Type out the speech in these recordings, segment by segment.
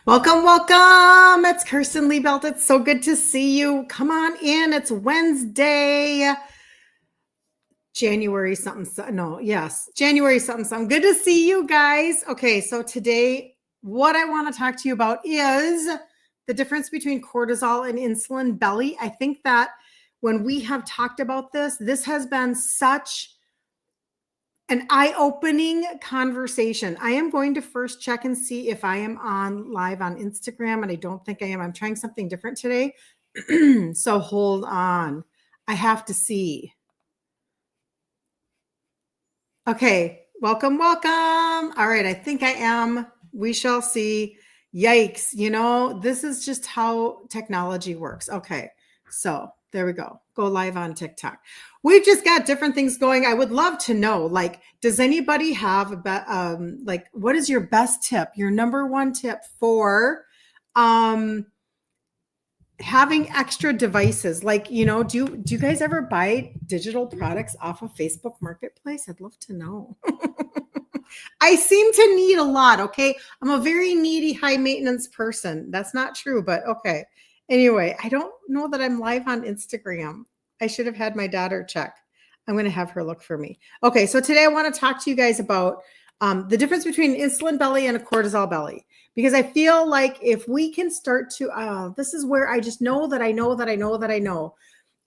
Welcome, welcome. It's Kirsten Liebelt. It's so good to see you. Come on in. It's Wednesday, January something. No, yes, January something. Good to see you guys. Okay, so today, what I want to talk to you about is the difference between cortisol and insulin belly. I think that when we have talked about this has been such an eye-opening conversation. I am going to first check and see if I am on live on Instagram, and I don't think I am. I'm trying something different today. So hold on. I have to see. Okay, welcome, welcome. All right, I think I am. We shall see. Yikes. This is just how technology works. Okay, so there we go. Go live on TikTok. We've just got different things going. I would love to know, does anybody have what is your best tip, your number one tip for having extra devices? Do you guys ever buy digital products off of Facebook Marketplace? I'd love to know. I seem to need a lot. Okay. I'm a very needy, high maintenance person. That's not true, but okay. Anyway, I don't know that I'm live on Instagram. I should have had my daughter check. I'm going to have her look for me. Okay. So today I want to talk to you guys about the difference between an insulin belly and a cortisol belly, because I feel like if we can start to, this is where I just know that I know that I know that I know.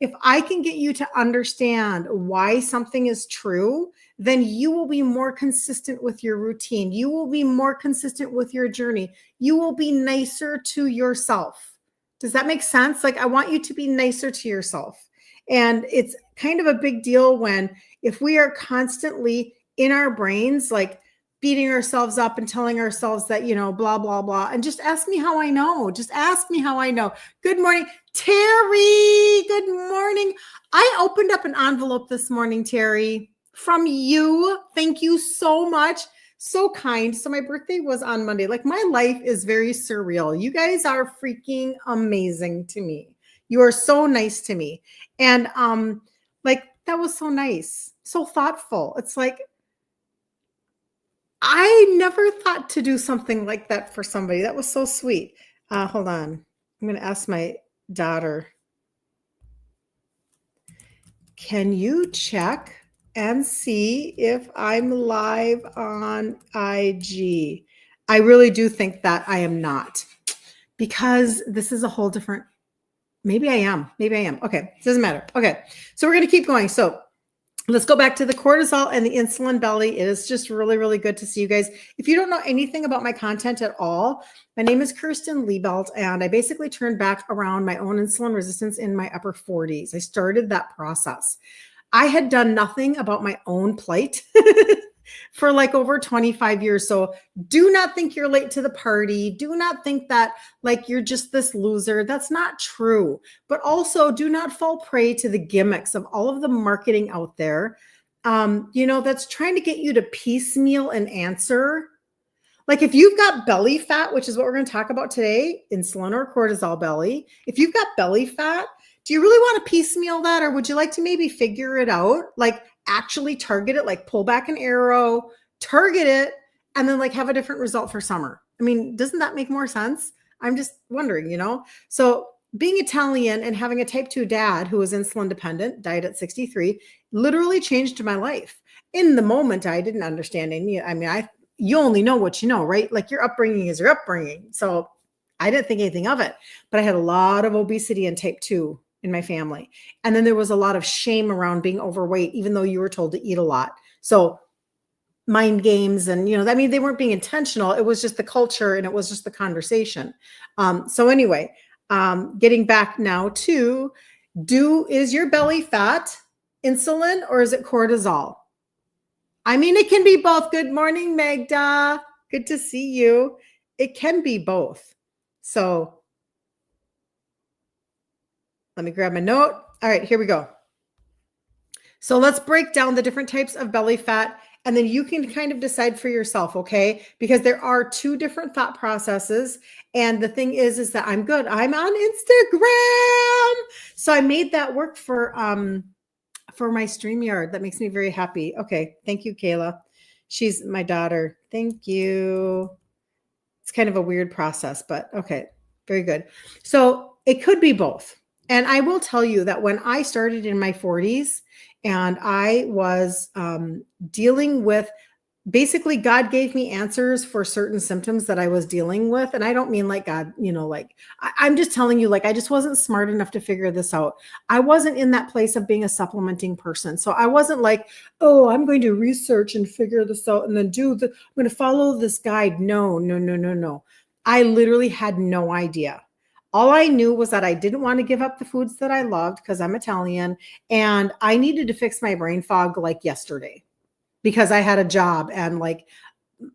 If I can get you to understand why something is true, then you will be more consistent with your routine. You will be more consistent with your journey. You will be nicer to yourself. Does that make sense? I want you to be nicer to yourself. And it's kind of a big deal if we are constantly in our brains, beating ourselves up and telling ourselves that, blah, blah, blah. And just ask me how I know. Just ask me how I know. Good morning, Terry. Good morning. I opened up an envelope this morning, Terry, from you. Thank you so much. So kind. So my birthday was on Monday. My life is very surreal. You guys are freaking amazing to me. You are so nice to me. And that was so nice. So thoughtful. It's I never thought to do something like that for somebody. That was so sweet. Hold on. I'm going to ask my daughter. Can you check and see if I'm live on IG? I really do think that I am not, because this is a whole different, maybe I am. Okay. It doesn't matter. Okay. So we're going to keep going. So let's go back to the cortisol and the insulin belly. It is just really, really good to see you guys. If you don't know anything about my content at all, my name is Kirsten Liebelt, and I basically turned back around my own insulin resistance in my upper 40s. I started that process. I had done nothing about my own plight for over 25 years. So do not think you're late to the party. Do not think that you're just this loser. That's not true. But also do not fall prey to the gimmicks of all of the marketing out there, that's trying to get you to piecemeal an answer. If you've got belly fat, which is what we're going to talk about today, insulin or cortisol belly, if you've got belly fat, do you really want to piecemeal that? Or would you like to maybe figure it out? Actually target it, pull back an arrow, target it, and then have a different result for summer. I mean, doesn't that make more sense? I'm just wondering, So being Italian and having a type 2 dad who was insulin dependent, died at 63, literally changed my life. In the moment, I didn't understand any. I mean, you only know what you know, right? Your upbringing is your upbringing. So I didn't think anything of it, but I had a lot of obesity and type 2 in my family. And then there was a lot of shame around being overweight, even though you were told to eat a lot. So mind games and, they weren't being intentional. It was just the culture and it was just the conversation. So anyway, getting back now to is your belly fat insulin or is it cortisol? I mean, it can be both. Good morning, Magda. Good to see you. It can be both. So let me grab my note. All right, here we go. So let's break down the different types of belly fat, and then you can kind of decide for yourself, okay? Because there are two different thought processes. And the thing is that I'm good. I'm on Instagram. So I made that work for my StreamYard. That makes me very happy. Okay. Thank you, Kayla. She's my daughter. Thank you. It's kind of a weird process, but okay, very good. So it could be both. And I will tell you that when I started in my 40s and I was dealing with, basically God gave me answers for certain symptoms that I was dealing with. And I don't mean like God, like I'm just telling you, like, I just wasn't smart enough to figure this out. I wasn't in that place of being a supplementing person. So I wasn't like, oh, I'm going to research and figure this out and then I'm going to follow this guide. No, no, no, no, no. I literally had no idea. All I knew was that I didn't want to give up the foods that I loved because I'm Italian, and I needed to fix my brain fog like yesterday, because I had a job and like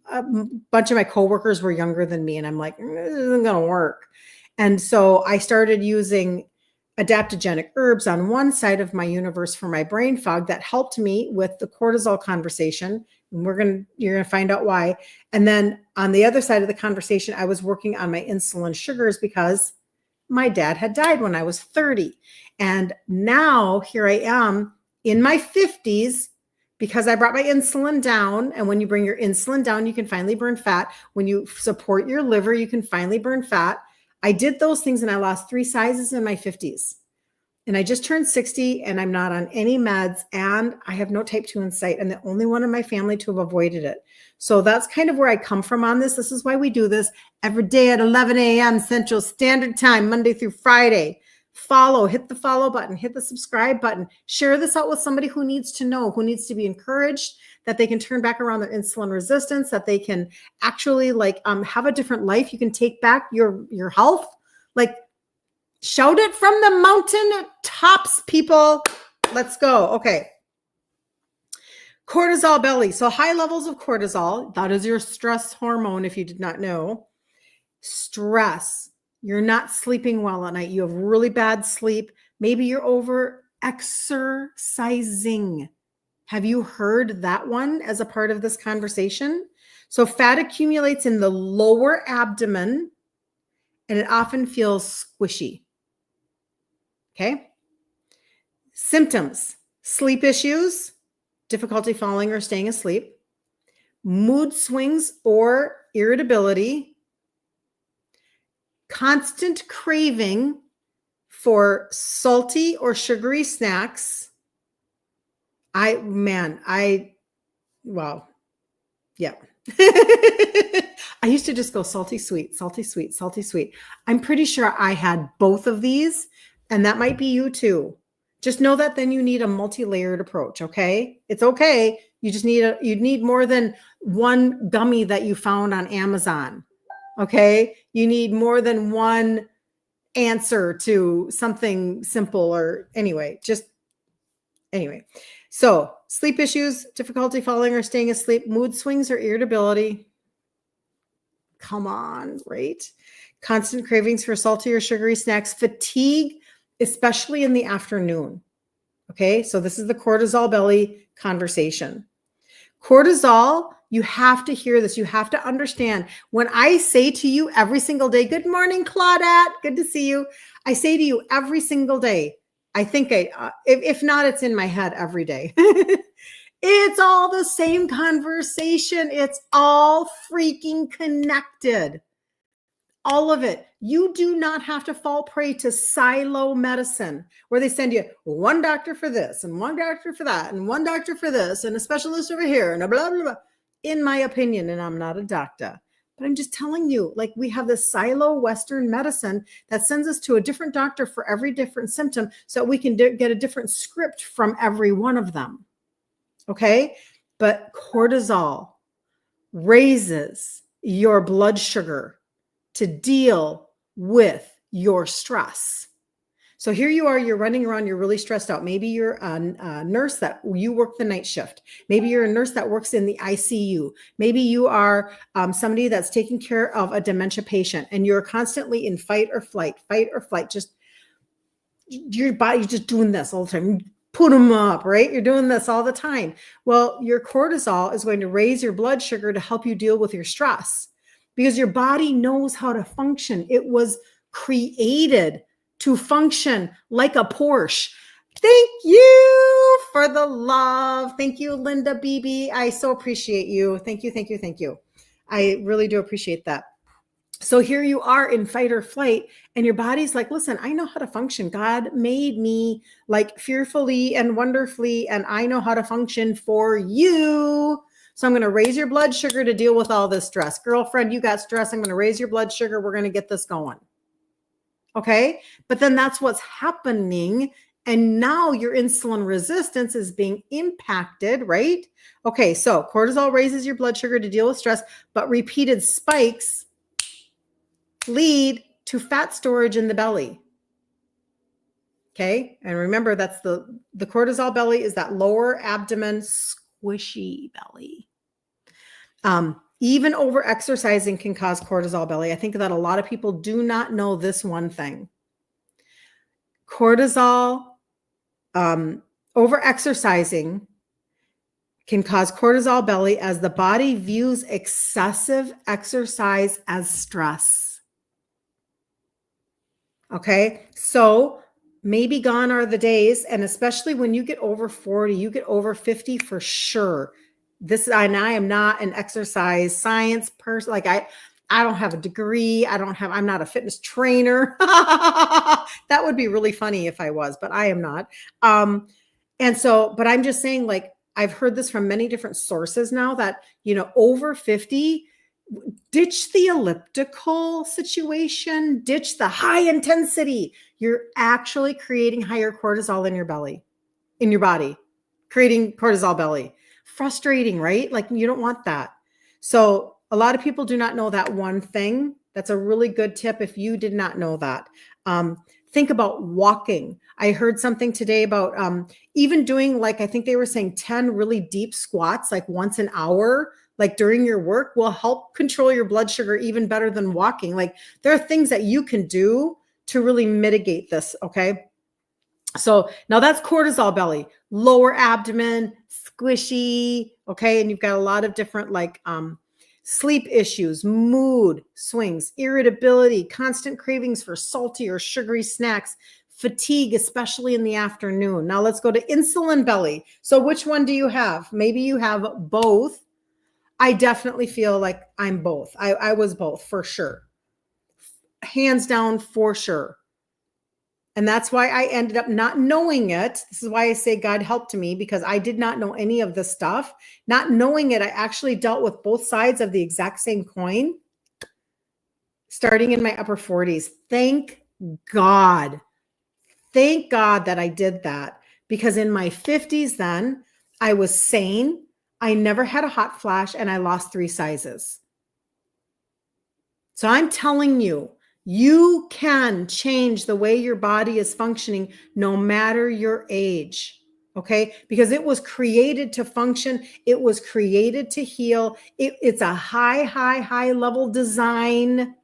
a bunch of my coworkers were younger than me. And I'm like, this isn't going to work. And so I started using adaptogenic herbs on one side of my universe for my brain fog that helped me with the cortisol conversation. And you're going to find out why. And then on the other side of the conversation, I was working on my insulin sugars because my dad had died when I was 30. And now here I am in my 50s, because I brought my insulin down. And when you bring your insulin down, you can finally burn fat. When you support your liver, you can finally burn fat. I did those things and I lost 3 sizes in my 50s. And I just turned 60 and I'm not on any meds and I have no type 2 in sight. And the only one in my family to have avoided it. So that's kind of where I come from on this. This is why we do this every day at 11 a.m. Central Standard Time, Monday through Friday. Hit the follow button, hit the subscribe button, share this out with somebody who needs to know, who needs to be encouraged that they can turn back around their insulin resistance, that they can actually have a different life. You can take back your health. Like, shout it from the mountain tops, people. Let's go. Okay. Cortisol belly. So high levels of cortisol, that is your stress hormone. If you did not know, stress. You're not sleeping well at night. You have really bad sleep. Maybe you're over exercising. Have you heard that one as a part of this conversation? So fat accumulates in the lower abdomen and it often feels squishy. Okay. Symptoms: sleep issues, difficulty falling or staying asleep, mood swings or irritability, constant craving for salty or sugary snacks. Yeah. I used to just go salty, sweet, salty, sweet, salty, sweet. I'm pretty sure I had both of these, and that might be you too. Just know that then you need a multi-layered approach. Okay. It's okay. You just need more than one gummy that you found on Amazon. Okay. You need more than one answer to something simple anyway. So sleep issues, difficulty falling or staying asleep, mood swings or irritability. Come on, right? Constant cravings for salty or sugary snacks, fatigue, especially in the afternoon. Okay. So this is the cortisol belly conversation. Cortisol, you have to hear this. You have to understand. When I say to you every single day, good morning, Claudette, good to see you. I say to you every single day, I think if not, it's in my head every day. It's all the same conversation. It's all freaking connected. All of it. You do not have to fall prey to silo medicine where they send you one doctor for this and one doctor for that and one doctor for this and a specialist over here and a blah, blah, blah. In my opinion, and I'm not a doctor, but I'm just telling you, like, we have this silo Western medicine that sends us to a different doctor for every different symptom so we can get a different script from every one of them. Okay. But cortisol raises your blood sugar to deal with your stress. So here you are, you're running around, you're really stressed out. Maybe you're a nurse that you work the night shift. Maybe you're a nurse that works in the ICU. Maybe you are somebody that's taking care of a dementia patient and you're constantly in fight or flight, just your body's just doing this all the time. Put them up, right? You're doing this all the time. Well, your cortisol is going to raise your blood sugar to help you deal with your stress because your body knows how to function. It was created to function like a Porsche. Thank you for the love. Thank you, Linda BB. I so appreciate you. Thank you. I really do appreciate that. So here you are in fight or flight, and your body's like, listen, I know how to function. God made me like fearfully and wonderfully, and I know how to function for you. So I'm going to raise your blood sugar to deal with all this stress. Girlfriend, you got stress. I'm going to raise your blood sugar. We're going to get this going. Okay. But then that's what's happening. And now your insulin resistance is being impacted, right? Okay. So cortisol raises your blood sugar to deal with stress, but repeated spikes lead to fat storage in the belly. Okay. And remember, that's the cortisol belly is that lower abdomen squishy belly. Even over exercising can cause cortisol belly. I think that a lot of people do not know this one thing. Cortisol, over exercising can cause cortisol belly as the body views excessive exercise as stress. Okay. So maybe gone are the days, and especially when you get over 40, you get over 50 for sure. And I am not an exercise science person. Like I don't have a degree. I'm not a fitness trainer. That would be really funny if I was, but I am not. But I'm just saying, like, I've heard this from many different sources now that, over 50, ditch the elliptical situation, ditch the high intensity. You're actually creating higher cortisol in your body, creating cortisol belly. Frustrating, right? Like you don't want that. So a lot of people do not know that one thing. That's a really good tip if you did not know that. Think about walking. I heard something today about even doing, like, I think they were saying 10 really deep squats, like once an hour, like during your work, will help control your blood sugar even better than walking. Like there are things that you can do to really mitigate this. Okay. So now that's cortisol belly, lower abdomen, squishy. Okay. And you've got a lot of different sleep issues, mood swings, irritability, constant cravings for salty or sugary snacks, fatigue, especially in the afternoon. Now let's go to insulin belly. So which one do you have? Maybe you have both. I definitely feel like I'm both. I was both for sure. Hands down for sure. And that's why I ended up not knowing it. This is why I say God helped me, because I did not know any of this stuff. Not knowing it, I actually dealt with both sides of the exact same coin starting in my upper 40s. Thank God. Thank God that I did that, because in my 50s then I was sane. I never had a hot flash and I lost 3 sizes. So I'm telling you, you can change the way your body is functioning no matter your age, okay? Because it was created to function. It was created to heal. It's a high level design,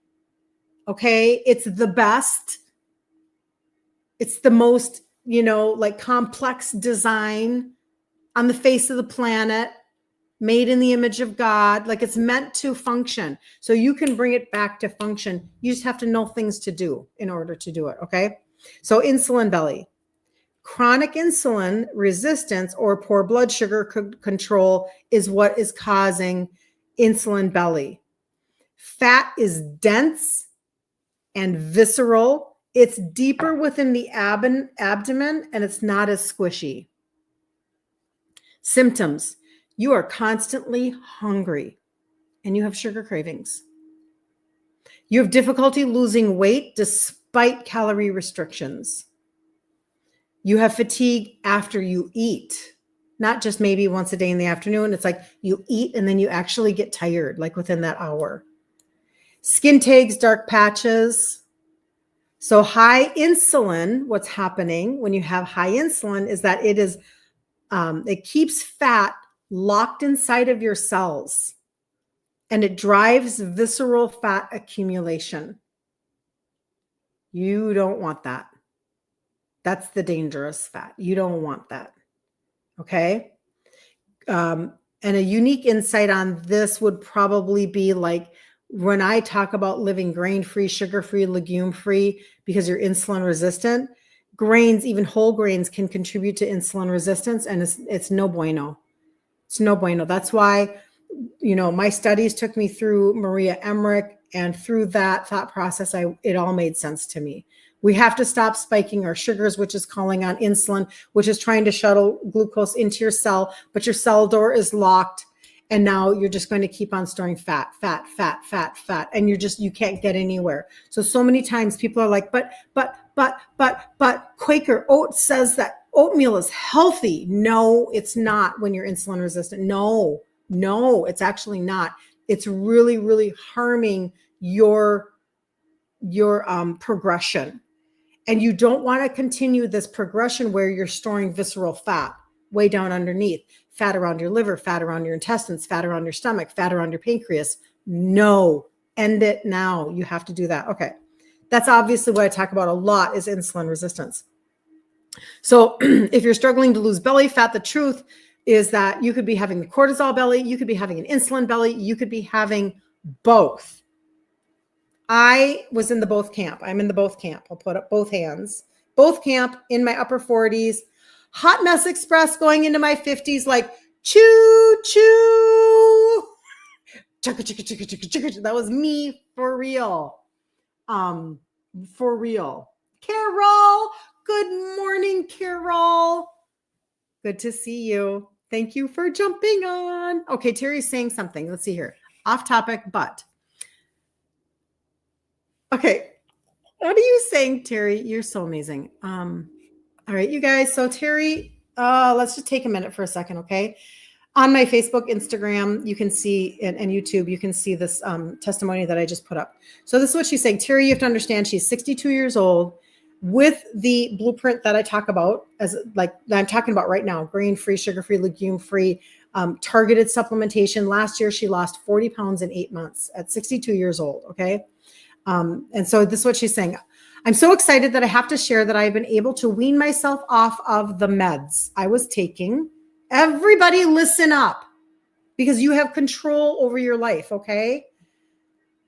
okay? It's the best. It's the most, complex design on the face of the planet. Made in the image of God, like it's meant to function. So you can bring it back to function. You just have to know things to do in order to do it. Okay. So insulin belly, chronic insulin resistance or poor blood sugar control is what is causing insulin belly. Fat is dense and visceral. It's deeper within the abdomen and it's not as squishy. Symptoms. You are constantly hungry and you have sugar cravings. You have difficulty losing weight despite calorie restrictions. You have fatigue after you eat, not just maybe once a day in the afternoon. It's like you eat and then you actually get tired, like within that hour. Skin tags, dark patches. So high insulin, what's happening when you have high insulin is that it keeps fat locked inside of your cells, and it drives visceral fat accumulation. You don't want that. That's the dangerous fat. You don't want that. Okay. And a unique insight on this would probably be like when I talk about living grain-free, sugar-free, legume-free, because you're insulin resistant, grains, even whole grains, can contribute to insulin resistance, and it's no bueno. It's no bueno. That's why, my studies took me through Maria Emmerich, And through that thought process, it all made sense to me. We have to stop spiking our sugars, which is calling on insulin, which is trying to shuttle glucose into your cell, but your cell door is locked. And now you're just going to keep on storing fat. And you can't get anywhere. So many times people are like, but Quaker Oats says that oatmeal is healthy. No, it's not when you're insulin resistant. No, it's actually not. It's really, really harming your progression. And you don't want to continue this progression where you're storing visceral fat way down underneath, fat around your liver, fat around your intestines, fat around your stomach, fat around your pancreas. No, end it now. You have to do that. Okay. That's obviously what I talk about a lot is insulin resistance. So if you're struggling to lose belly fat, the truth is that you could be having the cortisol belly, you could be having an insulin belly, you could be having both. I was in the both camp. I'm in the both camp. I'll put up both hands. Both camp in my upper 40s. Hot mess express going into my 50s, like choo choo. That was me for real. For real. Carol, good morning, Carol. Good to see you. Thank you for jumping on. Okay, Terry's saying something. Let's see here. Off topic, but. Okay. What are you saying, Terry? You're so amazing. All right, you guys. So Terry, let's just take a minute for a second, okay? On my Facebook, Instagram, you can see, and YouTube, you can see this testimony that I just put up. So this is what she's saying. Terry, you have to understand she's 62 years old with the blueprint that I talk about, as like that I'm talking about right now, grain-free, sugar-free, legume-free, targeted supplementation. Last year, she lost 40 pounds in 8 months at 62 years old, okay? And so this is what she's saying. I'm so excited that I have to share that I've been able to wean myself off of the meds I was taking. Everybody listen up because you have control over your life, okay?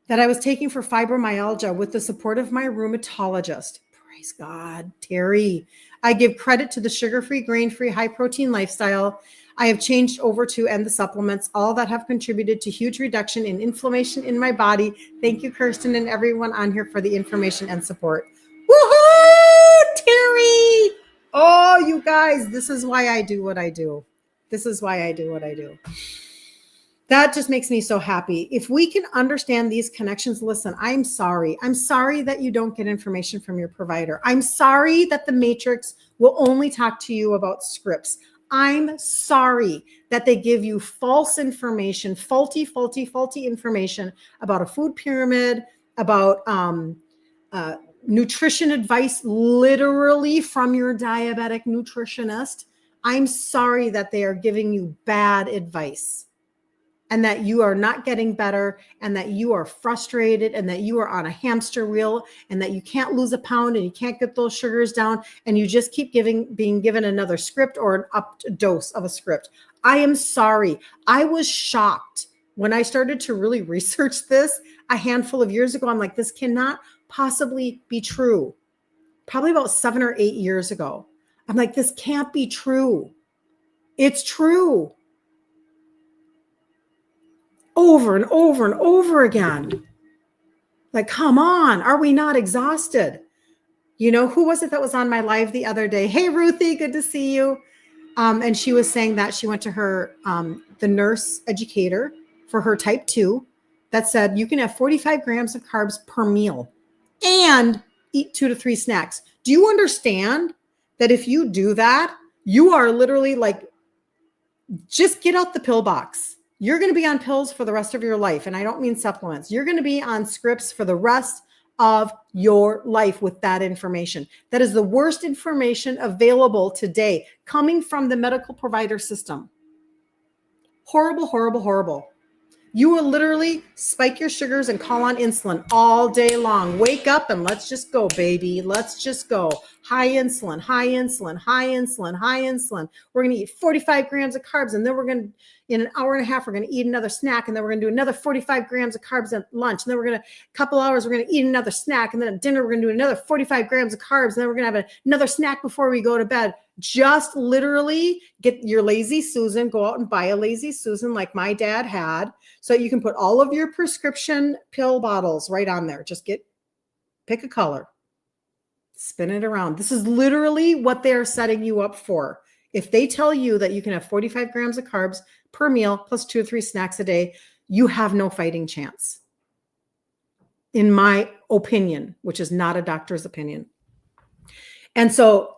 That I was taking for fibromyalgia with the support of my rheumatologist. Praise God, Terry. I give credit to the sugar-free, grain-free, high-protein lifestyle I have changed over to and the supplements, all that have contributed to huge reduction in inflammation in my body. Thank you, Kirsten, and everyone on here for the information and support. Woohoo, Terry! Oh, you guys, this is why I do what I do. This is why I do what I do. That just makes me so happy. If we can understand these connections, listen, I'm sorry. I'm sorry that you don't get information from your provider. I'm sorry that the Matrix will only talk to you about scripts. I'm sorry that they give you false information, faulty information about a food pyramid, about nutrition advice, literally from your diabetic nutritionist. I'm sorry that they are giving you bad advice and that you are not getting better and that you are frustrated and that you are on a hamster wheel and that you can't lose a pound and you can't get those sugars down and you just keep being given another script or an upped dose of a script. I am sorry. I was shocked when I started to really research this a handful of years ago. I'm like, this cannot possibly be true. Probably about 7 or 8 years ago. I'm like, this can't be true. It's true. Over and over and over again. Like, come on, are we not exhausted? You know, who was it that was on my live the other day? Hey, Ruthie, good to see you. And she was saying that she went to her, the nurse educator for her type 2 that said, you can have 45 grams of carbs per meal and eat 2 to 3 snacks. Do you understand that if you do that, you are literally like, just get out the pill box. You're going to be on pills for the rest of your life. And I don't mean supplements. You're going to be on scripts for the rest of your life with that information. That is the worst information available today coming from the medical provider system. Horrible, horrible, horrible. You will literally spike your sugars and call on insulin all day long. Wake up and let's just go, baby. Let's just go. High insulin, high insulin, high insulin, high insulin. We're going to eat 45 grams of carbs. And then we're going to, in an hour and a half, we're going to eat another snack. And then we're going to do another 45 grams of carbs at lunch. And then we're going to, a couple hours, we're going to eat another snack. And then at dinner, we're going to do another 45 grams of carbs. And then we're going to have another snack before we go to bed. Just literally get your Lazy Susan, go out and buy a Lazy Susan like my dad had, so you can put all of your prescription pill bottles right on there. Just pick a color, spin it around. This is literally what they're setting you up for. If they tell you that you can have 45 grams of carbs per meal plus 2 or 3 snacks a day, you have no fighting chance. In my opinion, which is not a doctor's opinion. And so,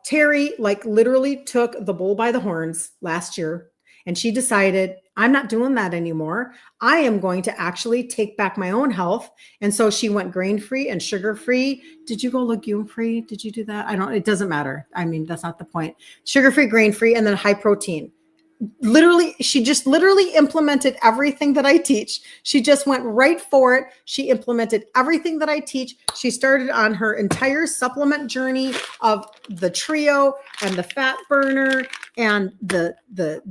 Terry like literally took the bull by the horns last year, and she decided, I'm not doing that anymore. I am going to actually take back my own health. And so she went grain-free and sugar-free. Did you go legume-free? Did you do that? It doesn't matter. I mean, that's not the point. Sugar-free, grain-free, and then high protein. She just literally implemented everything that I teach. She just went right for it. She implemented everything that I teach. She started on her entire supplement journey of the trio and the fat burner and the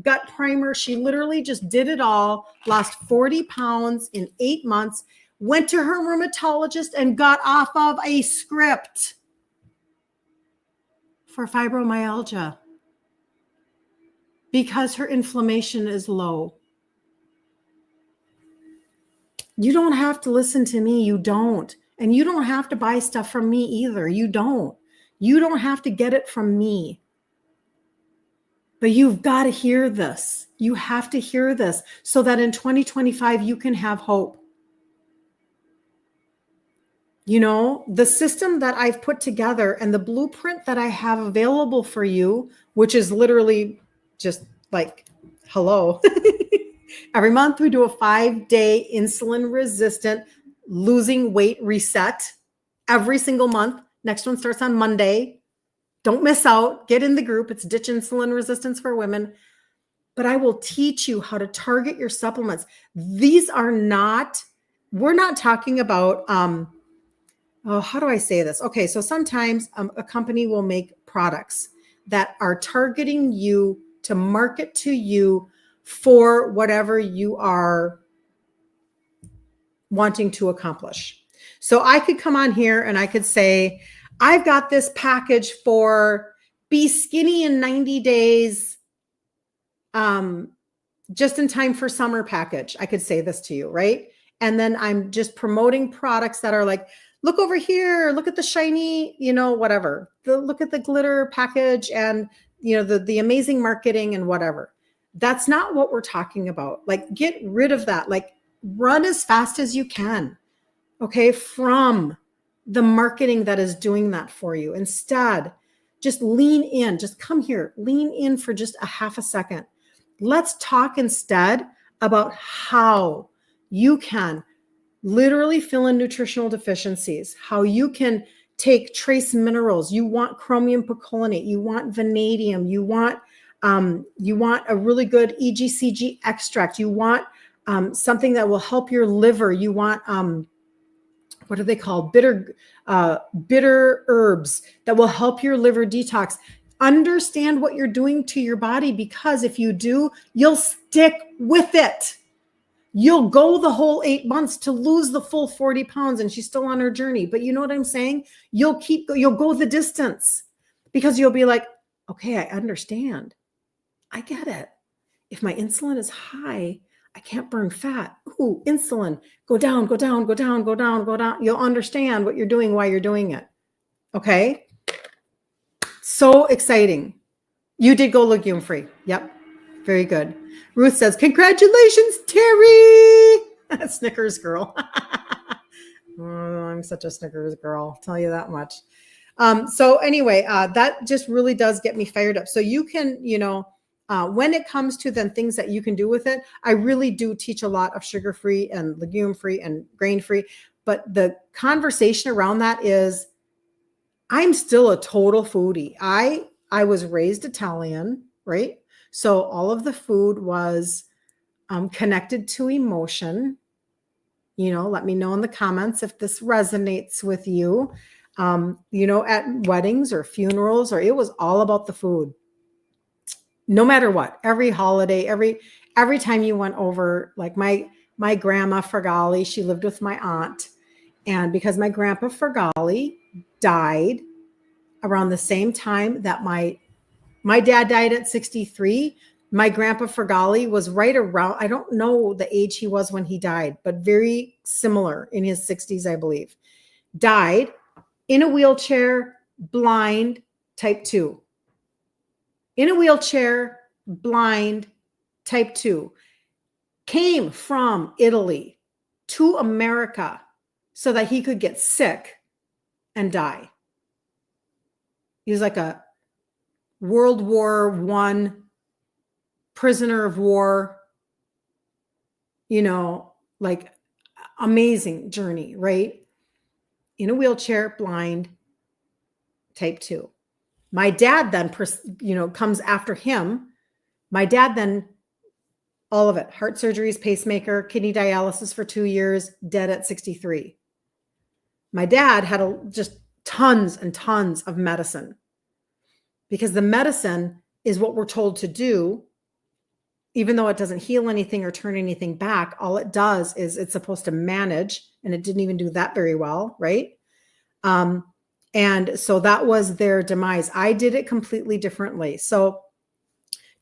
gut primer. She literally just did it all, lost 40 pounds in 8 months, went to her rheumatologist and got off of a script for fibromyalgia, because her inflammation is low. You don't have to listen to me. You don't. And you don't have to buy stuff from me either. You don't. You don't have to get it from me. But you've got to hear this. You have to hear this so that in 2025, you can have hope. The system that I've put together and the blueprint that I have available for you, which is literally just like, hello. Every month we do a 5-day insulin resistant losing weight reset every single month. Next one starts on Monday. Don't miss out. Get in the group. It's Ditch Insulin Resistance for Women. But I will teach you how to target your supplements. We're not talking about, how do I say this? Okay, so sometimes a company will make products that are targeting you to market to you for whatever you are wanting to accomplish. So I could come on here and I could say, I've got this package for be skinny in 90 days, just in time for summer package. I could say this to you, right? And then I'm just promoting products that are like, look over here, look at the shiny, whatever. Look at the glitter package and, the amazing marketing and whatever. That's not what we're talking about. Like, get rid of that. Like, run as fast as you can, okay, from the marketing that is doing that for you. Instead, just lean in. Just come here. Lean in for just a half a second. Let's talk instead about how you can literally fill in nutritional deficiencies, how you can take trace minerals. You want chromium picolinate, you want vanadium, you want a really good EGCG extract, you want something that will help your liver, you want what are they called? Bitter herbs that will help your liver detox. Understand what you're doing to your body, because if you do, you'll stick with it. You'll go the whole 8 months to lose the full 40 pounds, and she's still on her journey. But you know what I'm saying? You'll go the distance, because you'll be like, okay, I understand. I get it. If my insulin is high, I can't burn fat. Ooh, insulin, go down, go down, go down, go down, go down. You'll understand what you're doing, why you're doing it. Okay. So exciting. You did go legume free. Yep. Very good. Ruth says, congratulations, Terry. Snickers girl. Oh, I'm such a Snickers girl. I'll tell you that much. So anyway, that just really does get me fired up. So you can, when it comes to then things that you can do with it, I really do teach a lot of sugar-free and legume-free and grain-free. But the conversation around that is, I'm still a total foodie. I was raised Italian, right? So all of the food was connected to emotion. Let me know in the comments if this resonates with you. At weddings or funerals, or it was all about the food. No matter what, every holiday, every time you went over, like my grandma Fergali, she lived with my aunt. And because my grandpa Fergali died around the same time that my My dad died at 63. My grandpa Fergali was right around, I don't know the age he was when he died, but very similar, in his 60s, I believe. Died in a wheelchair, blind, type 2. In a wheelchair, blind, type 2. Came from Italy to America so that he could get sick and die. He was like a World War I prisoner of war, like amazing journey, right? In a wheelchair, blind, type 2. My dad then, comes after him. My dad then, all of it, heart surgeries, pacemaker, kidney dialysis for 2 years, dead at 63. My dad had just tons and tons of medicine, because the medicine is what we're told to do. Even though it doesn't heal anything or turn anything back, all it does is it's supposed to manage, and it didn't even do that very well, right? And so that was their demise. I did it completely differently. So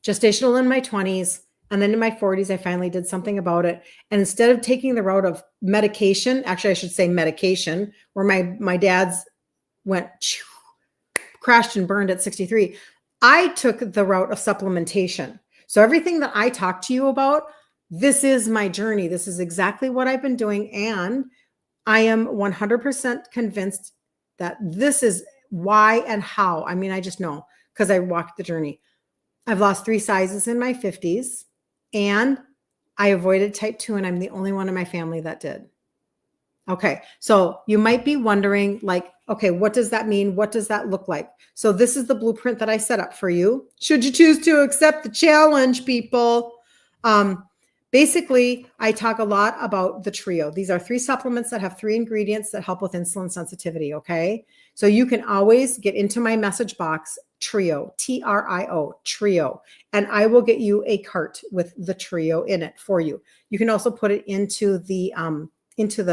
gestational in my 20s, and then in my 40s, I finally did something about it. And instead of taking the route of medication, actually I should say medication, where my dad's went crashed and burned at 63, I took the route of supplementation. So everything that I talk to you about, this is my journey. This is exactly what I've been doing. And I am 100% convinced that this is why and how. I mean, I just know, because I walked the journey. I've lost 3 sizes in my 50s, and I avoided type 2, and I'm the only one in my family that did. Okay, so you might be wondering, like, okay, what does that mean? What does that look like? So this is the blueprint that I set up for you. Should you choose to accept the challenge, people? Basically, I talk a lot about the trio. These are 3 supplements that have 3 ingredients that help with insulin sensitivity, okay? So you can always get into my message box, trio, TRIO, trio, and I will get you a cart with the trio in it for you. You can also put it into the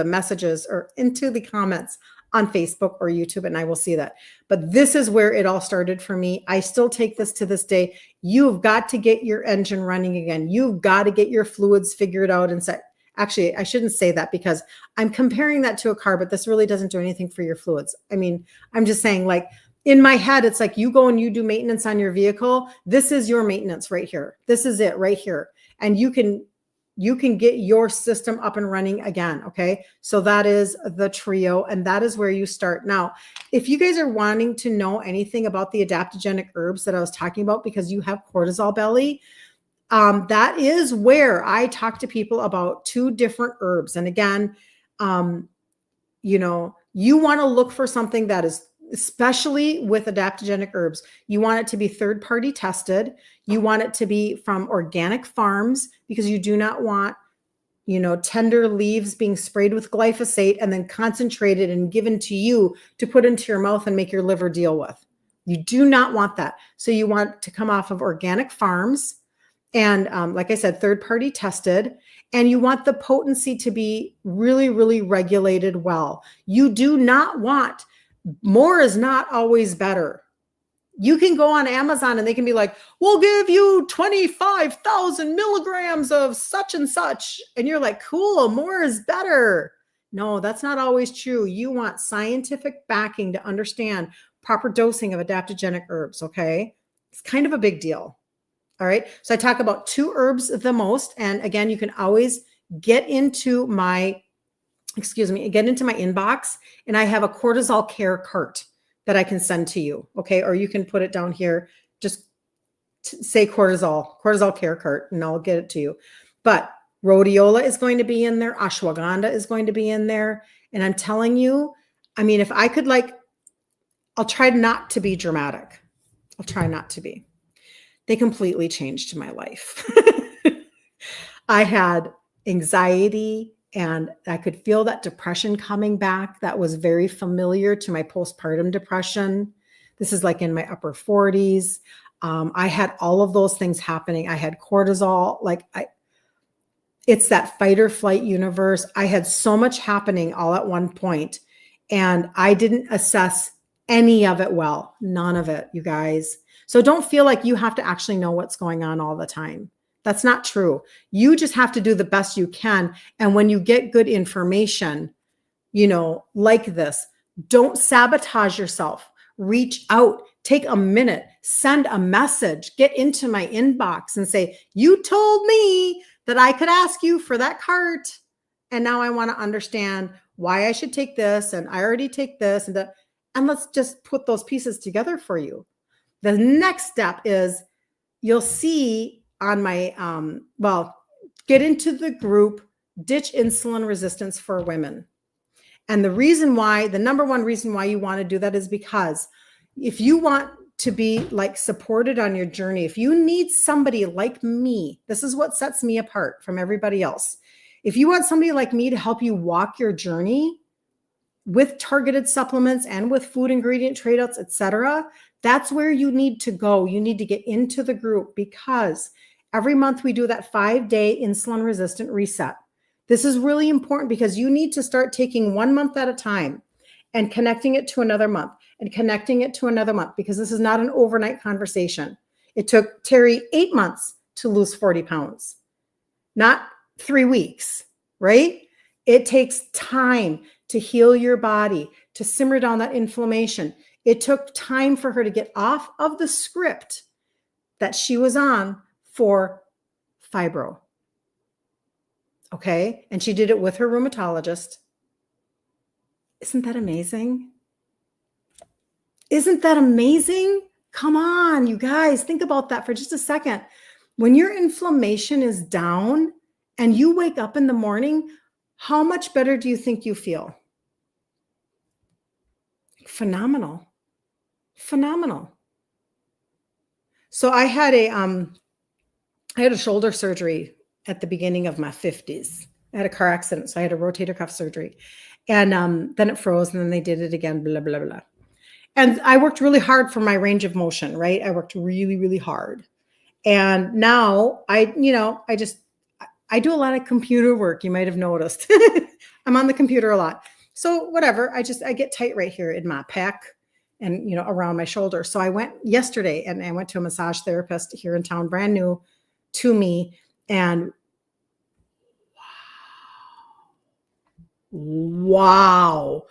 messages or into the comments on Facebook or YouTube, and I will see that. But this is where it all started for me. I still take this to this day. You've got to get your engine running again. You've got to get your fluids figured out and set. Actually, I shouldn't say that, because I'm comparing that to a car, but this really doesn't do anything for your fluids. I mean, I'm just saying, like, in my head, it's like you go and you do maintenance on your vehicle. This is your maintenance right here. This is it right here. And you can get your system up and running again. Okay. So that is the trio, and that is where you start. Now, if you guys are wanting to know anything about the adaptogenic herbs that I was talking about, because you have cortisol belly, that is where I talk to people about 2 different herbs. And again, you want to look for something that is, especially with adaptogenic herbs, you want it to be third-party tested. You want it to be from organic farms, because you do not want, tender leaves being sprayed with glyphosate and then concentrated and given to you to put into your mouth and make your liver deal with. You do not want that. So you want to come off of organic farms and, like I said, third-party tested. And you want the potency to be really, really regulated well. You do not want, more is not always better. You can go on Amazon and they can be like, we'll give you 25,000 milligrams of such and such. And you're like, cool, more is better. No, that's not always true. You want scientific backing to understand proper dosing of adaptogenic herbs, okay? It's kind of a big deal. All right. So I talk about 2 herbs the most. And again, you can always get into my inbox, and I have a cortisol care cart that I can send to you. Okay. Or you can put it down here. Just say cortisol care cart, and I'll get it to you. But rhodiola is going to be in there. Ashwagandha is going to be in there. And I'm telling you, I mean, if I could, I'll try not to be dramatic. I'll try not to be. They completely changed my life. I had anxiety, and I could feel that depression coming back. That was very familiar to my postpartum depression. This is like in my upper 40s. I had all of those things happening. I had cortisol, it's that fight or flight universe. I had so much happening all at one point, and I didn't assess any of it well. None of it, you guys. So don't feel like you have to actually know what's going on all the time. That's not true. You just have to do the best you can. And when you get good information, like this, don't sabotage yourself. Reach out, take a minute, send a message, get into my inbox and say, you told me that I could ask you for that cart. And now I want to understand why I should take this. And I already take this and let's just put those pieces together for you. The next step is you'll see on my, get into the group, Ditch Insulin Resistance for Women. And the number one reason why you want to do that is because if you want to be like supported on your journey, if you need somebody like me, this is what sets me apart from everybody else. If you want somebody like me to help you walk your journey with targeted supplements and with food ingredient trade-outs, etc., that's where you need to go. You need to get into the group because every month we do that 5-day insulin resistant reset. This is really important because you need to start taking 1 month at a time and connecting it to another month and connecting it to another month because this is not an overnight conversation. It took Terry 8 months to lose 40 pounds, not 3 weeks, right? It takes time to heal your body, to simmer down that inflammation. It took time for her to get off of the script that she was on for fibro. Okay. And she did it with her rheumatologist. Isn't that amazing? Isn't that amazing? Come on, you guys, think about that for just a second. When your inflammation is down and you wake up in the morning, how much better do you think you feel? Phenomenal. Phenomenal. So I had a shoulder surgery at the beginning of my 50s. I had a car accident, so I had a rotator cuff surgery. And then it froze, and then they did it again, blah, blah, blah. And I worked really hard for my range of motion, right? I worked really, really hard. And now I do a lot of computer work. You might have noticed. I'm on the computer a lot. So whatever, I get tight right here in my pec and, around my shoulder. So I went yesterday and I went to a massage therapist here in town, brand new to me. And wow,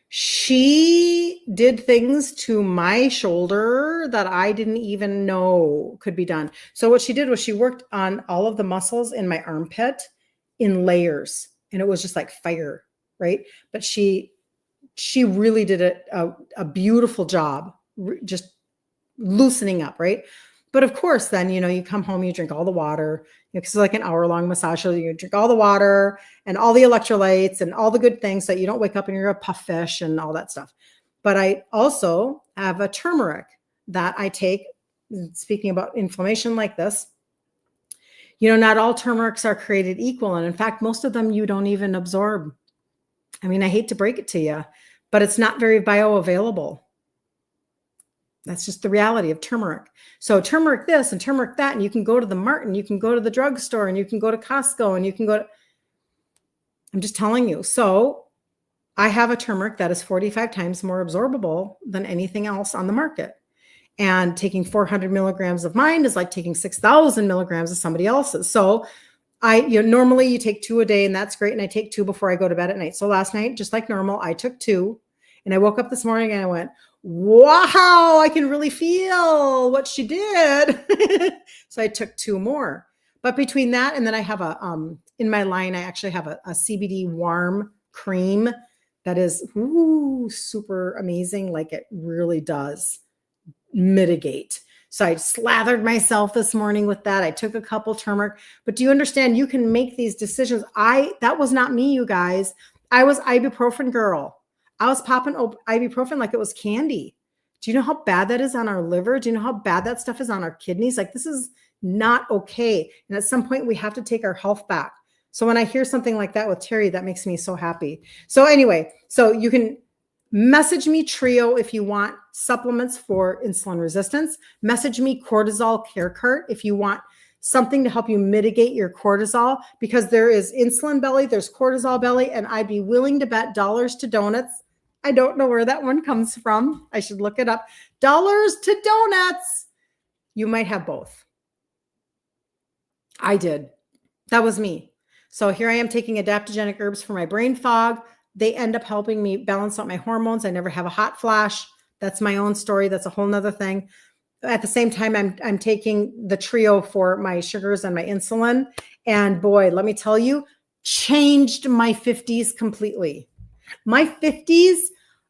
she did things to my shoulder that I didn't even know could be done. So what she did was she worked on all of the muscles in my armpit in layers, and it was just like fire, right? But she really did a beautiful job, just loosening up, right? But of course, then, you come home, you drink all the water, because it's like an hour-long massage. So you drink all the water and all the electrolytes and all the good things so that you don't wake up and you're a puffish and all that stuff. But I also have a turmeric that I take, speaking about inflammation like this. Not all turmerics are created equal. And in fact, most of them you don't even absorb. I mean, I hate to break it to you, but it's not very bioavailable. That's just the reality of turmeric. So turmeric this and turmeric that, and you can go to the Martin, you can go to the drugstore, and you can go to Costco, and you can go to, I'm just telling you. So I have a turmeric that is 45 times more absorbable than anything else on the market. And taking 400 milligrams of mine is like taking 6,000 milligrams of somebody else's. So normally you take 2 a day, and that's great. And I take 2 before I go to bed at night. So last night, just like normal, I took 2, and I woke up this morning and I went, wow, I can really feel what she did. So I took 2 more. But between that, and then I have in my line, I actually have a CBD warm cream that is super amazing. Like it really does mitigate. So I slathered myself this morning with that. I took a couple turmeric, but do you understand? You can make these decisions. That was not me, you guys. I was ibuprofen girl. I was popping ibuprofen like it was candy. Do you know how bad that is on our liver? Do you know how bad that stuff is on our kidneys? Like, this is not okay. And at some point we have to take our health back. So when I hear something like that with Terry, that makes me so happy. So anyway, so you can message me Trio if you want supplements for insulin resistance. Message me Cortisol Care Cart if you want something to help you mitigate your cortisol, because there is insulin belly, there's cortisol belly, and I'd be willing to bet dollars to donuts. I don't know where that one comes from. I should look it up. Dollars to donuts. You might have both. I did. That was me. So here I am taking adaptogenic herbs for my brain fog. They end up helping me balance out my hormones. I never have a hot flash. That's my own story. That's a whole nother thing. At the same time, I'm taking the trio for my sugars and my insulin. And boy, let me tell you, changed my 50s completely. My 50s,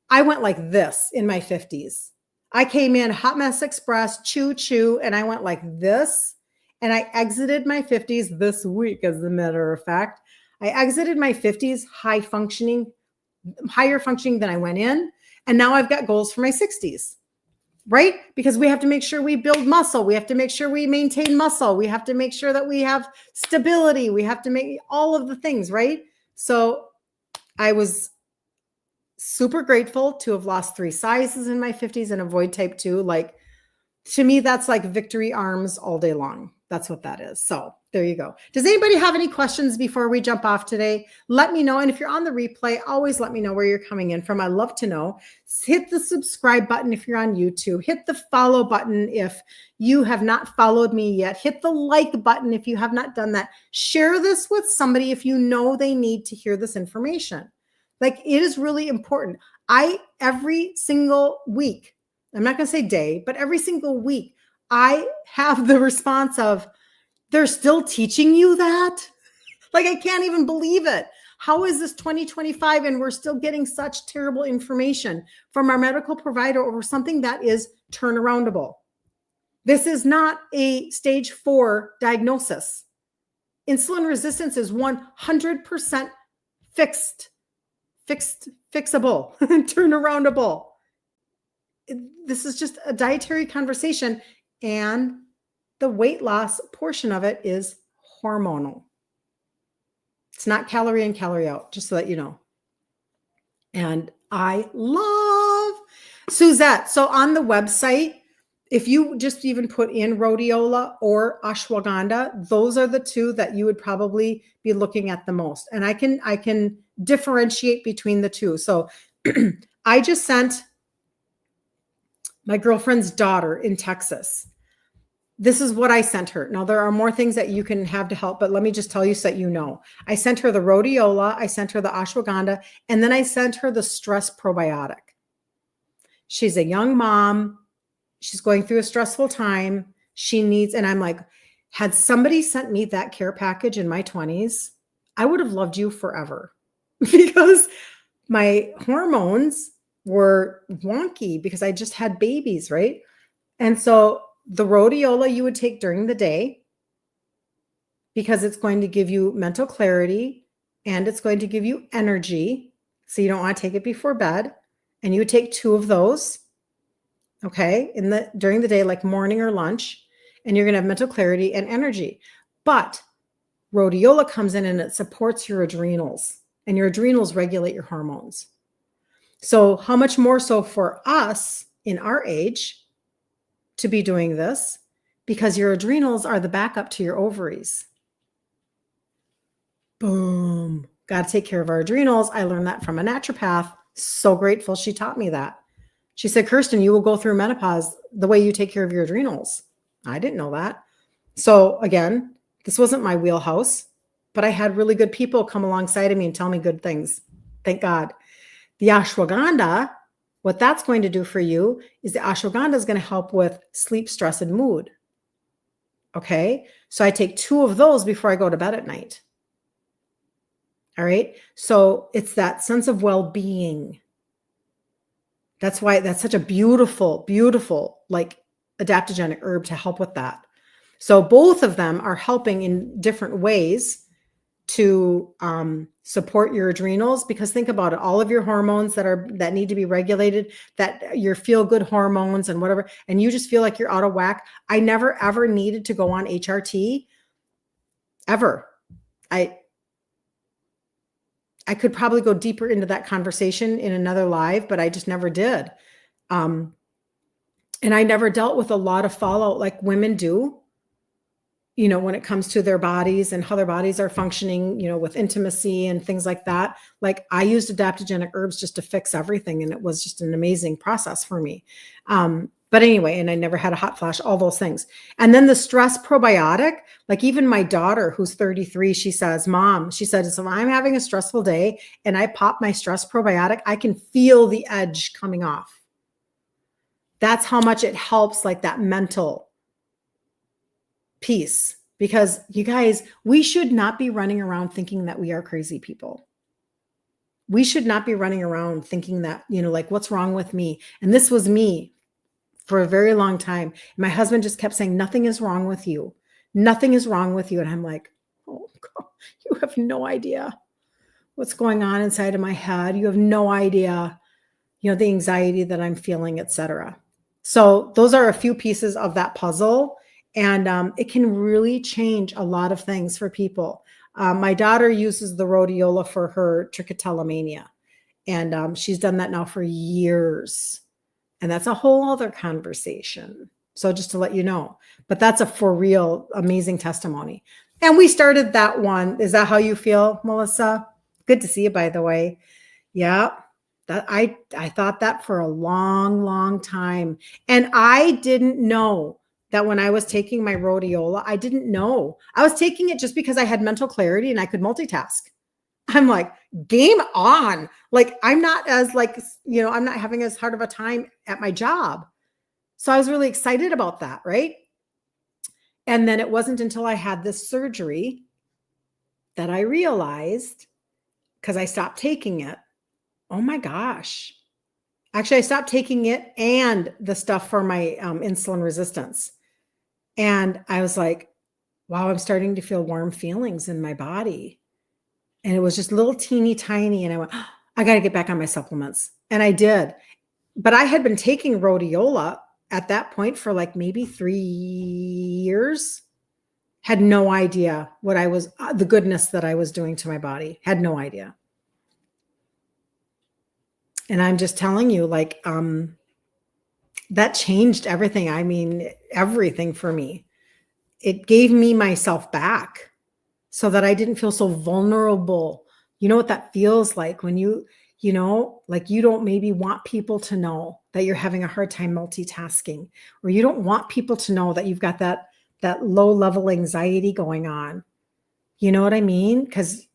I went like this in my 50s. I came in hot mess express, choo choo, and I went like this. And I exited my 50s this week, as a matter of fact. I exited my 50s higher functioning than I went in. And now I've got goals for my 60s, right? Because we have to make sure we build muscle. We have to make sure we maintain muscle. We have to make sure that we have stability. We have to make all of the things, right? So I was super grateful to have lost 3 sizes in my 50s and avoid type 2. Like, to me, that's like victory arms all day long. That's what that is. So there you go. Does anybody have any questions before we jump off today? Let me know. And if you're on the replay, always let me know where you're coming in from. I love to know. Hit the subscribe button if you're on YouTube. Hit the follow button if you have not followed me yet. Hit the like button if you have not done that. Share this with somebody if you know they need to hear this information. Like, it is really important. Every single week, I'm not going to say day, but every single week, I have the response of, they're still teaching you that? Like, I can't even believe it. How is this 2025 and we're still getting such terrible information from our medical provider over something that is turnaroundable? This is not a stage 4 diagnosis. Insulin resistance is 100% fixable, turnaroundable. This is just a dietary conversation, and the weight loss portion of it is hormonal. It's not calorie in, calorie out, just so that you know. And I love Suzette. So on the website, if you just even put in rhodiola or ashwagandha, those are the 2 that you would probably be looking at the most. And I can differentiate between the 2. So I just sent my girlfriend's daughter in Texas. This is what I sent her. Now, there are more things that you can have to help, but let me just tell you so that you know. I sent her the rhodiola, I sent her the ashwagandha, and then I sent her the stress probiotic. She's a young mom. She's going through a stressful time. She needs, and I'm like, had somebody sent me that care package in my 20s, I would have loved you forever because my hormones were wonky because I just had babies, right? And so the rhodiola you would take during the day because it's going to give you mental clarity and it's going to give you energy. So you don't want to take it before bed. And you would take 2 of those, okay, during the day, like morning or lunch, and you're going to have mental clarity and energy. But rhodiola comes in and it supports your adrenals, and your adrenals regulate your hormones. So how much more so for us in our age to be doing this, because your adrenals are the backup to your ovaries. Boom. Got to take care of our adrenals. I learned that from a naturopath. So grateful she taught me that. She said, Kirsten, you will go through menopause the way you take care of your adrenals. I didn't know that. So again, this wasn't my wheelhouse, but I had really good people come alongside of me and tell me good things. Thank God. The ashwagandha, what that's going to do for you is the ashwagandha is going to help with sleep, stress, and mood. Okay. So I take 2 of those before I go to bed at night. All right. So it's that sense of well-being. That's why that's such a beautiful, beautiful, like adaptogenic herb to help with that. So both of them are helping in different ways to support your adrenals, because think about it, all of your hormones that need to be regulated, that your feel good hormones and whatever, and you just feel like you're out of whack. I never ever needed to go on HRT ever. I could probably go deeper into that conversation in another live, but I just never did. And I never dealt with a lot of fallout like women do when it comes to their bodies and how their bodies are functioning, with intimacy and things like that. Like I used adaptogenic herbs just to fix everything. And it was just an amazing process for me. But anyway, and I never had a hot flash, all those things. And then the stress probiotic, like even my daughter who's 33, she says, Mom, she said, if I'm having a stressful day and I pop my stress probiotic, I can feel the edge coming off. That's how much it helps, like that mental piece. Because you guys, we should not be running around thinking that we are crazy people. We should not be running around thinking that, like, what's wrong with me? And this was me for a very long time. My husband just kept saying, nothing is wrong with you. Nothing is wrong with you. And I'm like, oh God, you have no idea what's going on inside of my head. You have no idea, the anxiety that I'm feeling, etc. So those are a few pieces of that puzzle. And it can really change a lot of things for people. My daughter uses the rhodiola for her trichotillomania. And she's done that now for years. And that's a whole other conversation. So just to let you know, but that's a for real amazing testimony. And we started that one. Is that how you feel, Melissa? Good to see you, by the way. Yeah, that I thought that for a long, long time. And I didn't know that when I was taking my rhodiola, I didn't know. I was taking it just because I had mental clarity and I could multitask. I'm like, game on. Like, I'm not as I'm not having as hard of a time at my job. So I was really excited about that, right? And then it wasn't until I had this surgery that I realized, because I stopped taking it. Oh my gosh. Actually, I stopped taking it and the stuff for my insulin resistance. And I was like, wow, I'm starting to feel warm feelings in my body. And it was just little teeny tiny. And I went, oh, I got to get back on my supplements. And I did. But I had been taking rhodiola at that point for like maybe 3 years. Had no idea what I was, the goodness that I was doing to my body. Had no idea. And I'm just telling you, like, that changed everything. I mean, everything for me. It gave me myself back so that I didn't feel so vulnerable. You know what that feels like when like you don't maybe want people to know that you're having a hard time multitasking, or you don't want people to know that you've got that low level anxiety going on. You know what I mean? Because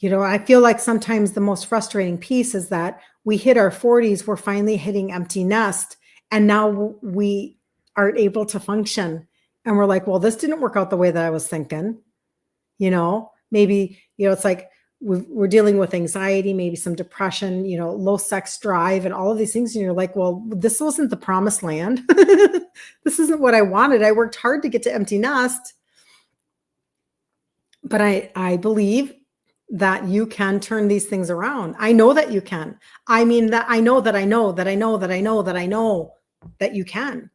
I feel like sometimes the most frustrating piece is that we hit our 40s, we're finally hitting empty nest, and now we aren't able to function. And we're like, well, this didn't work out the way that I was thinking. Maybe, it's like we're dealing with anxiety, maybe some depression, low sex drive and all of these things. And you're like, well, this wasn't the promised land. This isn't what I wanted. I worked hard to get to empty nest. But I believe that you can turn these things around. I know that you can. I mean, that I know that I know that I know that I know that I know that you can.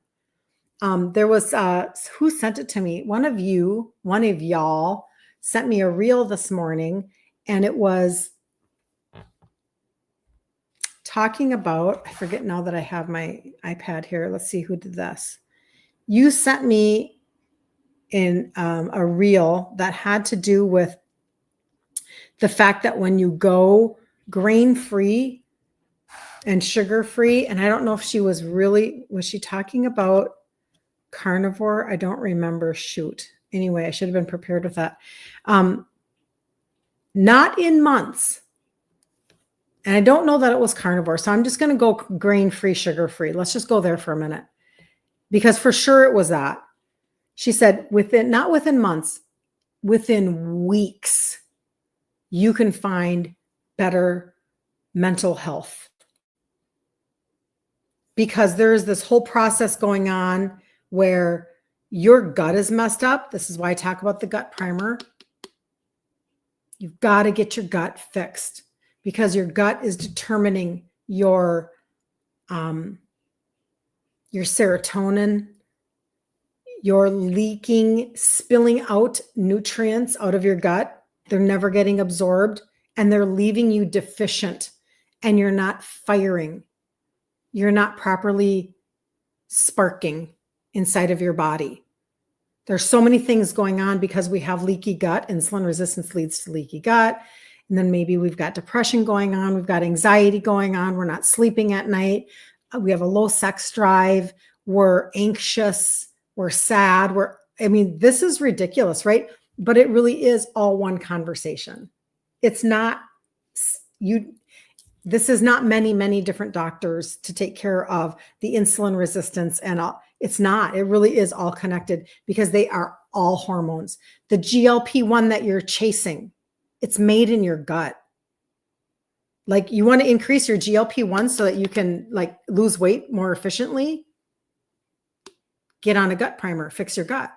There was, who sent it to me? One of y'all sent me a reel this morning, and it was talking about, I forget now that I have my iPad here. Let's see who did this. You sent me in a reel that had to do with the fact that when you go grain-free and sugar-free, and I don't know if was she talking about carnivore? I don't remember. Shoot. Anyway, I should have been prepared with that. Not in months. And I don't know that it was carnivore. So I'm just going to go grain-free, sugar-free. Let's just go there for a minute. Because for sure it was that. She said not within months, within weeks, you can find better mental health. Because there is this whole process going on where your gut is messed up. This is why I talk about the gut primer. You've got to get your gut fixed, because your gut is determining your serotonin. You're leaking, spilling out nutrients out of your gut. They're never getting absorbed, and they're leaving you deficient, and you're not firing. You're not properly sparking inside of your body. There's so many things going on because we have leaky gut. Insulin resistance leads to leaky gut. And then maybe we've got depression going on. We've got anxiety going on. We're not sleeping at night. We have a low sex drive. We're anxious. We're sad. This is ridiculous, right? But it really is all one conversation. It's not this is not many, many different doctors to take care of the insulin resistance and all. It's not. It really is all connected because they are all hormones. The GLP-1 that you're chasing, it's made in your gut. Like, you want to increase your GLP-1 so that you can like lose weight more efficiently? Get on a gut primer, fix your gut.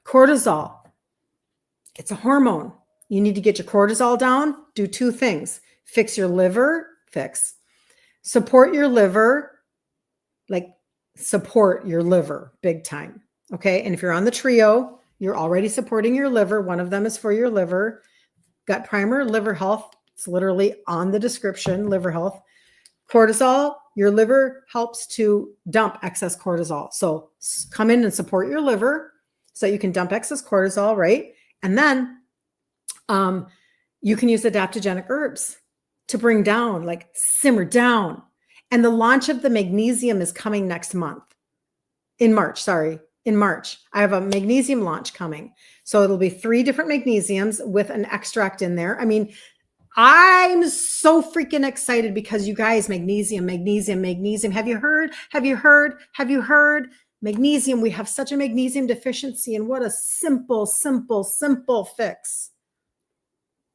Cortisol, it's a hormone. You need to get your cortisol down, do two things. Fix your liver, support your liver, support your liver big time. Okay. And if you're on the trio, you're already supporting your liver. One of them is for your liver. Gut primer, liver health. It's literally on the description, liver health. Cortisol, your liver helps to dump excess cortisol. So come in and support your liver so you can dump excess cortisol, right? And then you can use adaptogenic herbs to bring down, simmer down. And the launch of the magnesium is coming next month. In March. I have a magnesium launch coming. So it'll be 3 different magnesiums with an extract in there. I'm so freaking excited because you guys, magnesium. Have you heard? Magnesium. We have such a magnesium deficiency, and what a simple fix.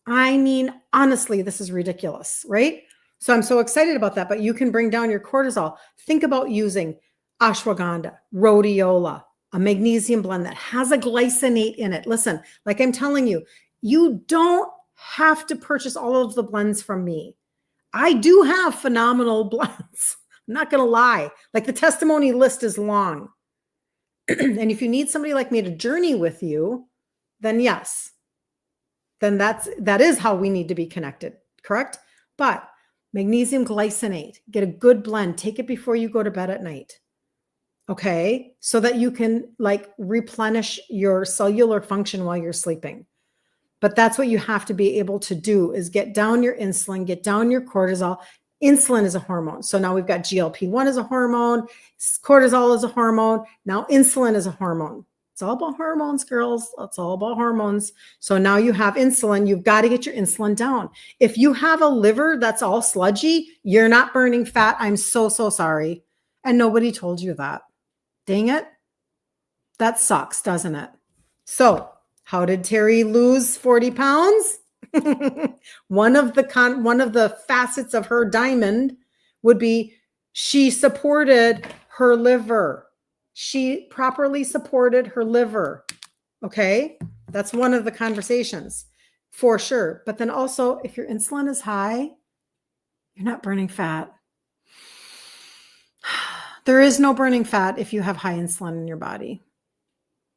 Honestly, this is ridiculous, right? So I'm so excited about that, but you can bring down your cortisol. Think about using ashwagandha, rhodiola, a magnesium blend that has a glycinate in it. Listen, like I'm telling you, you don't have to purchase all of the blends from me. I do have phenomenal blends. I'm not going to lie. The testimony list is long. And if you need somebody like me to journey with you, then yes, then that is how we need to be connected. Correct? But magnesium glycinate, get a good blend, take it before you go to bed at night. Okay. So that you can replenish your cellular function while you're sleeping. But that's what you have to be able to do, is get down your insulin, get down your cortisol. Insulin is a hormone. So now we've got GLP-1 as a hormone, cortisol is a hormone. Now insulin is a hormone. It's all about hormones, girls. It's all about hormones. So now you have insulin. You've got to get your insulin down. If you have a liver that's all sludgy, you're not burning fat. I'm so sorry. And nobody told you that. Dang it. That sucks, doesn't it? So how did Terry lose 40 pounds? One of the facets of her diamond would be she supported her liver. She properly supported her liver. Okay. That's one of the conversations for sure. But then also, if your insulin is high, you're not burning fat. There is no burning fat if you have high insulin in your body.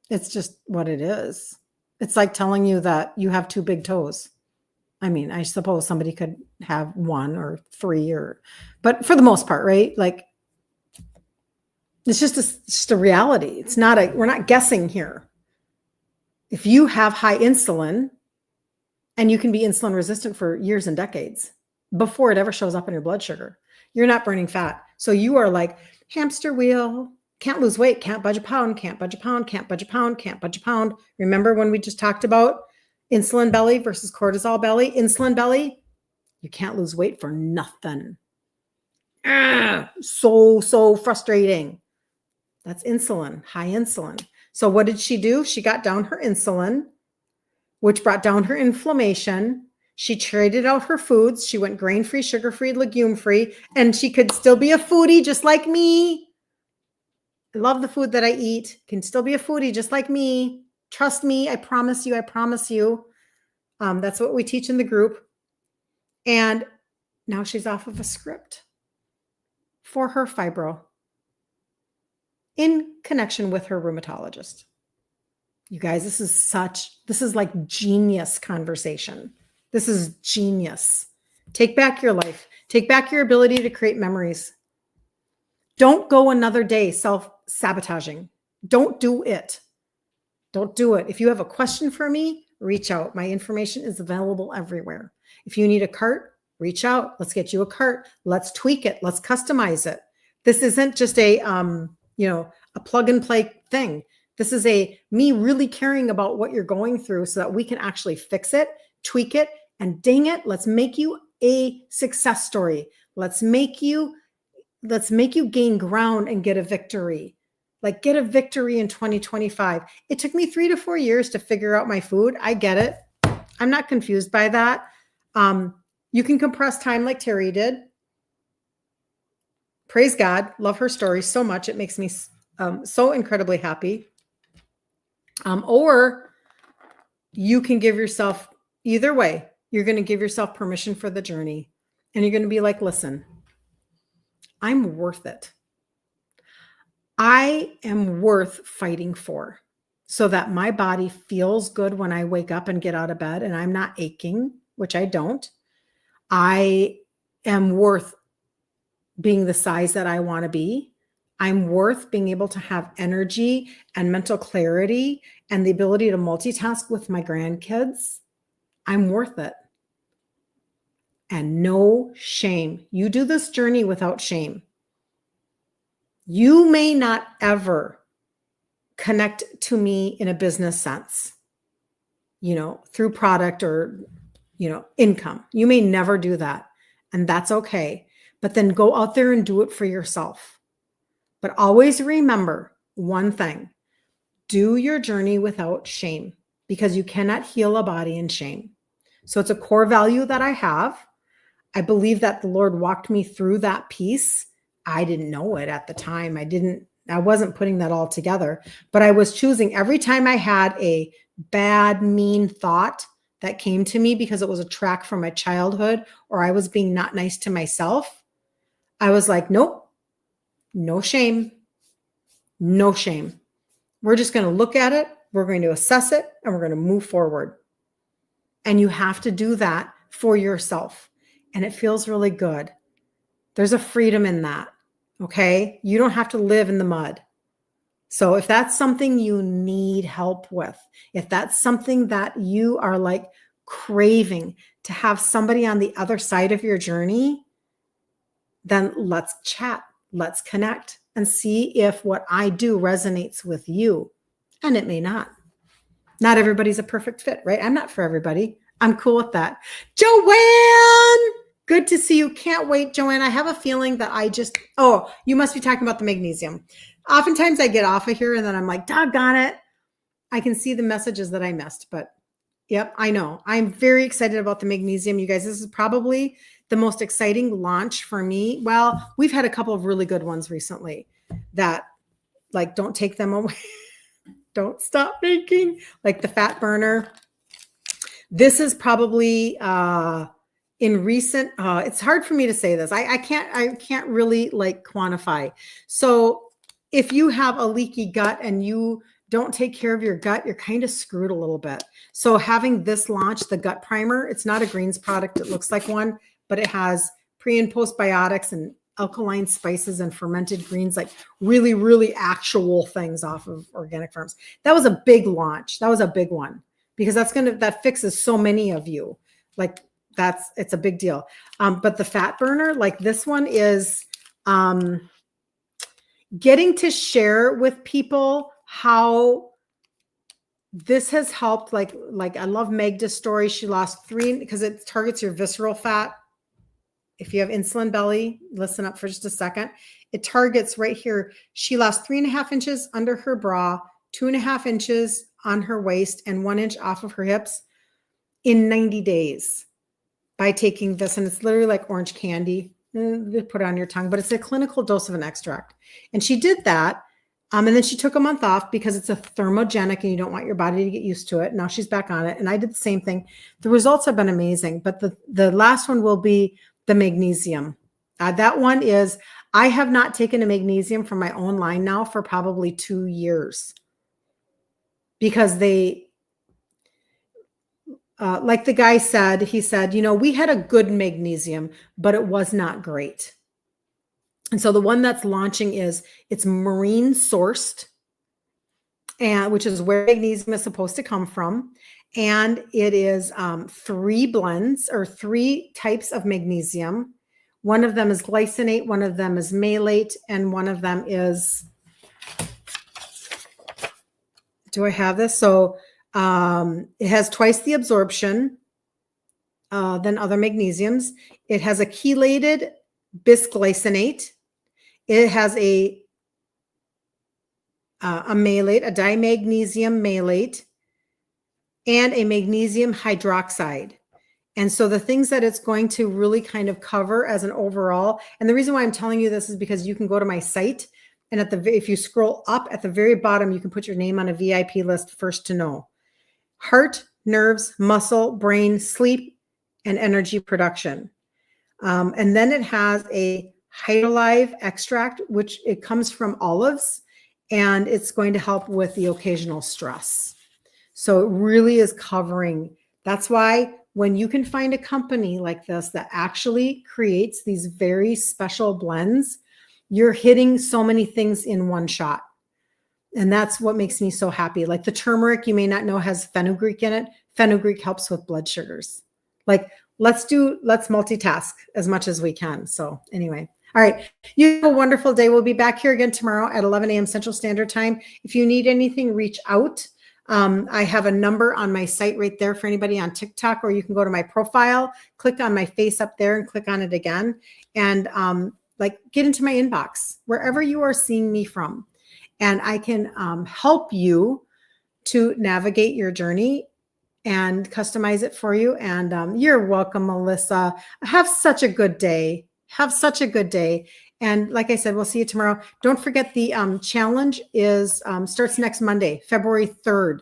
It's just what it is. It's like telling you that you have 2 big toes. I suppose somebody could have 1 or 3 but for the most part, right? It's just a reality. We're not guessing here. If you have high insulin, and you can be insulin resistant for years and decades before it ever shows up in your blood sugar, you're not burning fat. So you are like hamster wheel, can't lose weight, can't budge a pound, can't budge a pound, can't budge a pound, can't budge a pound. Remember when we just talked about insulin belly versus cortisol belly? Insulin belly, you can't lose weight for nothing. So frustrating. That's insulin, high insulin. So what did she do? She got down her insulin, which brought down her inflammation. She traded out her foods. She went grain-free, sugar-free, legume-free, and she could still be a foodie just like me. I love the food that I eat. Can still be a foodie just like me. Trust me. I promise you. That's what we teach in the group. And now she's off of a script for her fibro in connection with her rheumatologist. You guys, this is like genius conversation. This is genius. Take back your life. Take back your ability to create memories. Don't go another day self-sabotaging. Don't do it. Don't do it. If you have a question for me, reach out. My information is available everywhere. If you need a cart, reach out. Let's get you a cart. Let's tweak it. Let's customize it. This isn't just a plug and play thing. This is me really caring about what you're going through so that we can actually fix it, tweak it, and dang it, let's make you a success story. Let's make you gain ground and get a victory. Like get a victory in 2025. It took me 3 to 4 years to figure out my food. I get it. I'm not confused by that. You can compress time like Terry did. Praise God. Love her story so much. It makes me so incredibly happy. Or you can give yourself, either way, you're going to give yourself permission for the journey. And you're going to be like, listen, I'm worth it. I am worth fighting for so that my body feels good when I wake up and get out of bed and I'm not aching, which I don't. I am worth being the size that I want to be. I'm worth being able to have energy and mental clarity and the ability to multitask with my grandkids. I'm worth it. And no shame. You do this journey without shame. You may not ever connect to me in a business sense, through product or, income. You may never do that. And that's okay. But then go out there and do it for yourself. But always remember one thing. Do your journey without shame, because you cannot heal a body in shame. So it's a core value that I have. I believe that the Lord walked me through that piece. I didn't know it at the time. I wasn't putting that all together, but I was choosing every time I had a bad, mean thought that came to me because it was a track from my childhood or I was being not nice to myself. I was like, nope, no shame, no shame. We're just going to look at it. We're going to assess it and we're going to move forward. And you have to do that for yourself. And it feels really good. There's a freedom in that. Okay. You don't have to live in the mud. So if that's something you need help with, if that's something that you are like craving to have somebody on the other side of your journey, then let's chat, let's connect and see if what I do resonates with you. And it may not. Not everybody's a perfect fit, right? I'm not for everybody. I'm cool with that. Joanne, good to see you. Can't wait, Joanne. I have a feeling that you must be talking about the magnesium. Oftentimes I get off of here and then I'm like, doggone it. I can see the messages that I missed, but yep, I know. I'm very excited about the magnesium. You guys, this is probably the most exciting launch for me. Well, we've had a couple of really good ones recently that like, don't take them away. Don't stop making, like the fat burner. This is probably in recent, it's hard for me to say this. I can't really like quantify. So if you have a leaky gut and you don't take care of your gut, you're kind of screwed a little bit. So having this launch, the gut primer, it's not a greens product. It looks like one, but it has pre and postbiotics and alkaline spices and fermented greens, like really, really actual things off of organic farms. That was a big launch. That was a big one because that fixes so many of you. Like it's a big deal. But the fat burner, like this one is getting to share with people how this has helped. Like I love Magda's story. She lost 3 because it targets your visceral fat. If you have insulin belly, listen up for just a second. It targets right here. She lost 3.5 inches under her bra, 2.5 inches on her waist, and 1 inch off of her hips in 90 days by taking this. And it's literally like orange candy. Put it on your tongue, but it's a clinical dose of an extract. And she did that. And then she took a month off because it's a thermogenic and you don't want your body to get used to it. Now she's back on it. And I did the same thing. The results have been amazing. But the last one will be the magnesium. That one is, I have not taken a magnesium from my own line now for probably 2 years because like the guy said, he said, we had a good magnesium, but it was not great. And so the one that's launching it's marine sourced. and which is where magnesium is supposed to come from. And it is 3 blends or 3 types of magnesium. One of them is glycinate, one of them is malate, and one of them is, do I have this? So it has twice the absorption than other magnesiums. It has a chelated bisglycinate. It has a malate, a dimagnesium malate, and a magnesium hydroxide. And so the things that it's going to really kind of cover as an overall, and the reason why I'm telling you this is because you can go to my site, and if you scroll up at the very bottom, you can put your name on a VIP list, first to know. Heart, nerves, muscle, brain, sleep, and energy production. And then it has a hydrolyze extract, which it comes from olives, and it's going to help with the occasional stress. So it really is covering. That's why when you can find a company like this that actually creates these very special blends, you're hitting so many things in one shot. And that's what makes me so happy. Like the turmeric, you may not know, has fenugreek in it. Fenugreek helps with blood sugars. Like let's multitask as much as we can. So anyway, all right. You have a wonderful day. We'll be back here again tomorrow at 11 a.m. Central Standard Time. If you need anything, reach out. I have a number on my site right there for anybody on TikTok, or you can go to my profile, click on my face up there and click on it again. And get into my inbox, wherever you are seeing me from. And I can help you to navigate your journey and customize it for you. And you're welcome, Melissa. Have such a good day. Have such a good day. And like I said, we'll see you tomorrow. Don't forget the challenge is starts next Monday, February 3rd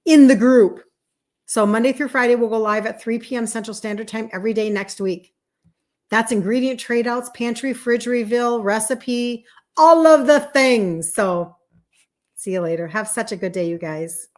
in the group. So Monday through Friday, we'll go live at 3 p.m. Central Standard Time every day next week. That's ingredient trade outs, pantry, fridge reveal, recipe, all of the things. So see you later. Have such a good day, you guys.